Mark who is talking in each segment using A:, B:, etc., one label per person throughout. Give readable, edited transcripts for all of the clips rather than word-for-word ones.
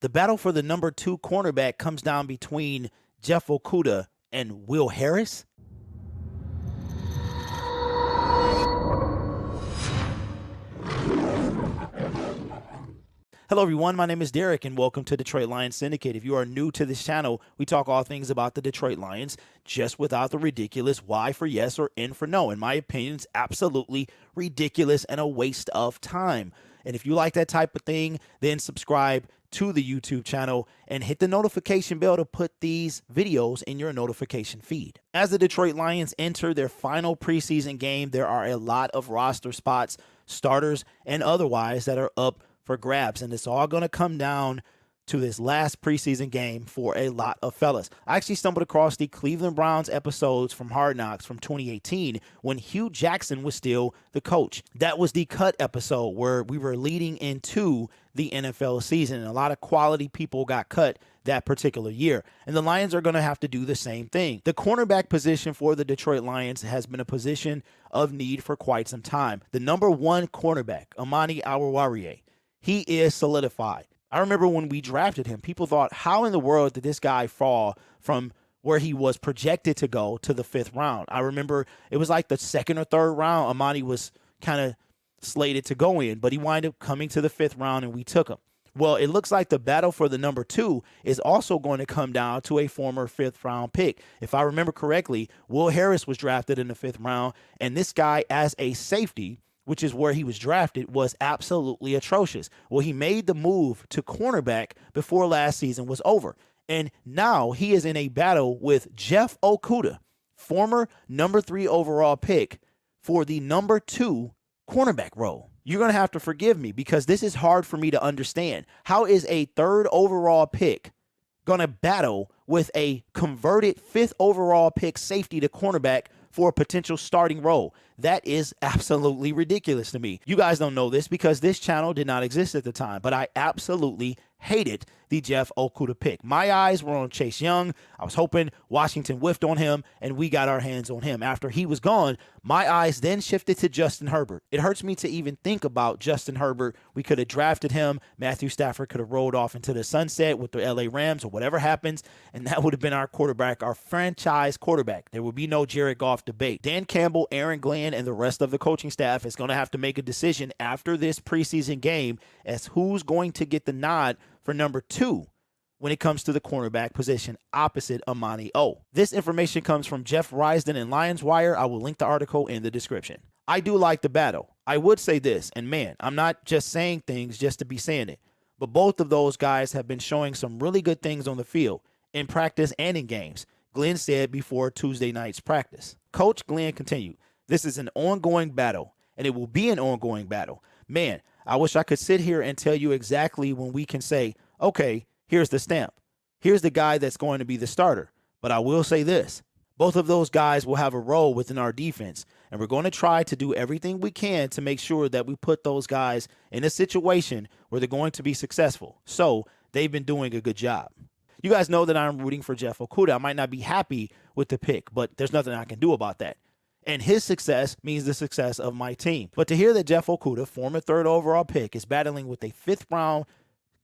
A: The battle for the number 2 cornerback comes down between Jeff Okuda and Will Harris. Hello everyone, my name is Derek and welcome to Detroit Lions Syndicate. If you are new to this channel, we talk all things about the Detroit Lions, just without the ridiculous Y for yes or N for no. In my opinion, it's absolutely ridiculous and a waste of time. And if you like that type of thing, then subscribe to the YouTube channel and hit the notification bell to put these videos in your notification feed. As the Detroit Lions enter their final preseason game, there are a lot of roster spots, starters and otherwise, that are up for grabs, and it's all going to come down to this last preseason game for a lot of fellas. I actually stumbled across the Cleveland Browns episodes from Hard Knocks from 2018 when Hugh Jackson was still the coach. That was the cut episode where we were leading into the NFL season, and a lot of quality people got cut that particular year. And the Lions are going to have to do the same thing. The cornerback position for the Detroit Lions has been a position of need for quite some time. The number 1 cornerback, Amani Oruwariye, he is solidified. I remember when we drafted him, people thought, how in the world did this guy fall from where he was projected to go to the 5th round? I remember it was like the 2nd or 3rd round Amani was kind of slated to go in, but he wound up coming to the 5th round and we took him. Well, it looks like the battle for the number 2 is also going to come down to a former 5th round pick. If I remember correctly, Will Harris was drafted in the 5th round, and this guy as a safety, which is where he was drafted, was absolutely atrocious. Well, he made the move to cornerback before last season was over. And now he is in a battle with Jeff Okudah, former number 3 overall pick, for the number 2 cornerback role. You're going to have to forgive me because this is hard for me to understand. How is a 3rd overall pick going to battle with a converted 5th overall pick safety to cornerback for a potential starting role? That is absolutely ridiculous to me. You guys don't know this because this channel did not exist at the time, but I absolutely hated the Jeff Okudah pick. My eyes were on Chase Young. I was hoping Washington whiffed on him and we got our hands on him. After he was gone, my eyes then shifted to Justin Herbert. It hurts me to even think about Justin Herbert. We could have drafted him. Matthew Stafford could have rolled off into the sunset with the LA Rams or whatever happens, and that would have been our quarterback, our franchise quarterback. There would be no Jared Goff debate. Dan Campbell, Aaron Glenn, and the rest of the coaching staff is going to have to make a decision after this preseason game as who's going to get the nod for number 2 when it comes to the cornerback position opposite Amani O. This information comes from Jeff Risden and Lions Wire. I will link the article in the description. I do like the battle. I would say this, and man, I'm not just saying things just to be saying it, but both of those guys have been showing some really good things on the field, in practice and in games, Glenn said before Tuesday night's practice. Coach Glenn continued, "This is an ongoing battle, and it will be an ongoing battle. Man, I wish I could sit here and tell you exactly when we can say, okay, here's the stamp. Here's the guy that's going to be the starter. But I will say this. Both of those guys will have a role within our defense, and we're going to try to do everything we can to make sure that we put those guys in a situation where they're going to be successful. So they've been doing a good job." You guys know that I'm rooting for Jeff Okudah. I might not be happy with the pick, but there's nothing I can do about that. And his success means the success of my team. But to hear that Jeff Okudah, former 3rd overall pick, is battling with a 5th round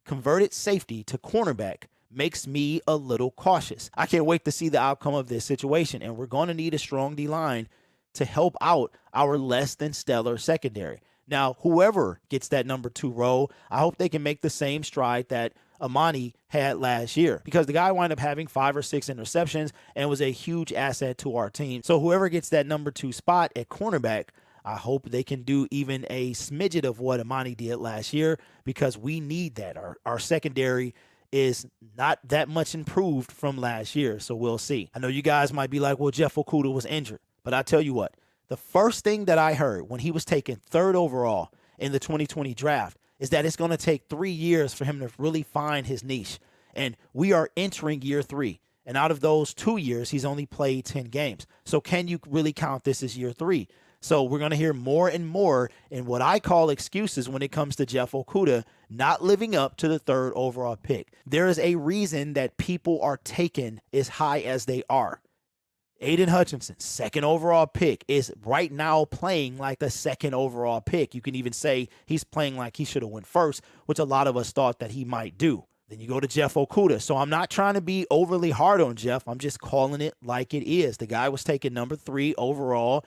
A: converted safety to cornerback makes me a little cautious. I can't wait to see the outcome of this situation, and we're going to need a strong D-line to help out our less than stellar secondary. Now, whoever gets that number 2 role, I hope they can make the same stride that Amani had last year, because the guy wound up having 5 or 6 interceptions and was a huge asset to our team. So whoever gets that number 2 spot at cornerback, I hope they can do even a smidget of what Amani did last year, because we need that. Our secondary is not that much improved from last year, so we'll see. I know you guys might be like, well, Jeff Okudah was injured, but I tell you what, the first thing that I heard when he was taken 3rd overall in the 2020 draft is that it's going to take 3 years for him to really find his niche. And we are entering year 3. And out of those 2 years, he's only played 10 games. So can you really count this as year 3? So we're going to hear more and more in what I call excuses when it comes to Jeff Okudah not living up to the 3rd overall pick. There is a reason that people are taken as high as they are. Aiden Hutchinson, 2nd overall pick, is right now playing like the 2nd overall pick. You can even say he's playing like he should have went first, which a lot of us thought that he might do. Then you go to Jeff Okuda. So I'm not trying to be overly hard on Jeff. I'm just calling it like it is. The guy was taken number 3 overall.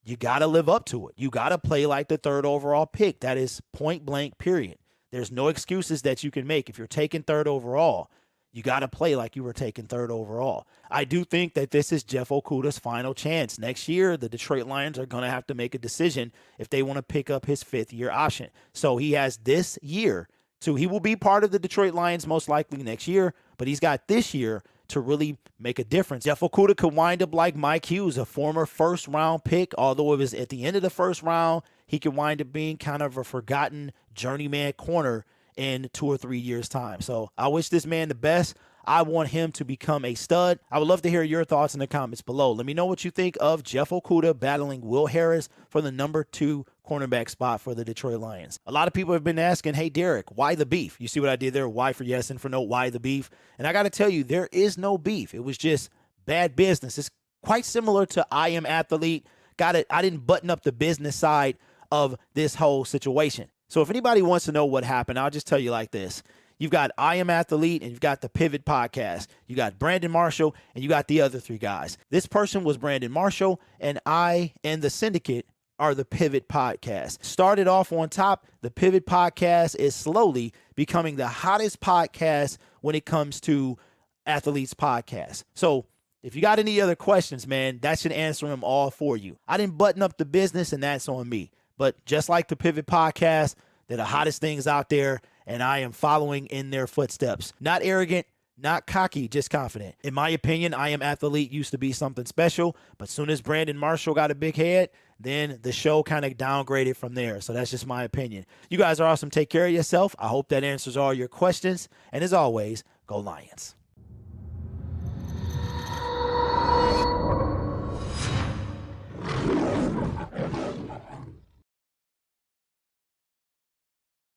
A: You got to live up to it. You got to play like the 3rd overall pick. That is point blank, period. There's no excuses that you can make. If you're taking 3rd overall, you got to play like you were taking 3rd overall. I do think that this is Jeff Okuda's final chance. Next year, the Detroit Lions are going to have to make a decision if they want to pick up his 5th-year option. So he has this year he will be part of the Detroit Lions most likely next year, but he's got this year to really make a difference. Jeff Okudah could wind up like Mike Hughes, a former 1st-round pick. Although it was at the end of the 1st round, he could wind up being kind of a forgotten journeyman corner in 2 or 3 years' time. So I wish this man the best. I want him to become a stud. I would love to hear your thoughts in the comments below. Let me know what you think of Jeff Okudah battling Will Harris for the number 2 cornerback spot for the Detroit Lions. A lot of people have been asking, hey, Derek, why the beef? You see what I did there? Why for yes and for no, why the beef? And I got to tell you, there is no beef. It was just bad business. It's quite similar to I Am Athlete. I didn't button up the business side of this whole situation. So if anybody wants to know what happened, I'll just tell you like this. You've got I Am Athlete and you've got the Pivot Podcast. You got Brandon Marshall and you got the other 3 guys. This person was Brandon Marshall, and I and the Syndicate are the Pivot Podcast. Started off on top, the Pivot Podcast is slowly becoming the hottest podcast when it comes to athletes podcasts. So if you got any other questions, man, that should answer them all for you. I didn't button up the business, and that's on me. But just like the Pivot Podcast, they're the hottest things out there, and I am following in their footsteps. Not arrogant, not cocky, just confident. In my opinion, I Am Athlete used to be something special, but soon as Brandon Marshall got a big head, then the show kind of downgraded from there. So that's just my opinion. You guys are awesome. Take care of yourself. I hope that answers all your questions. And as always, go Lions.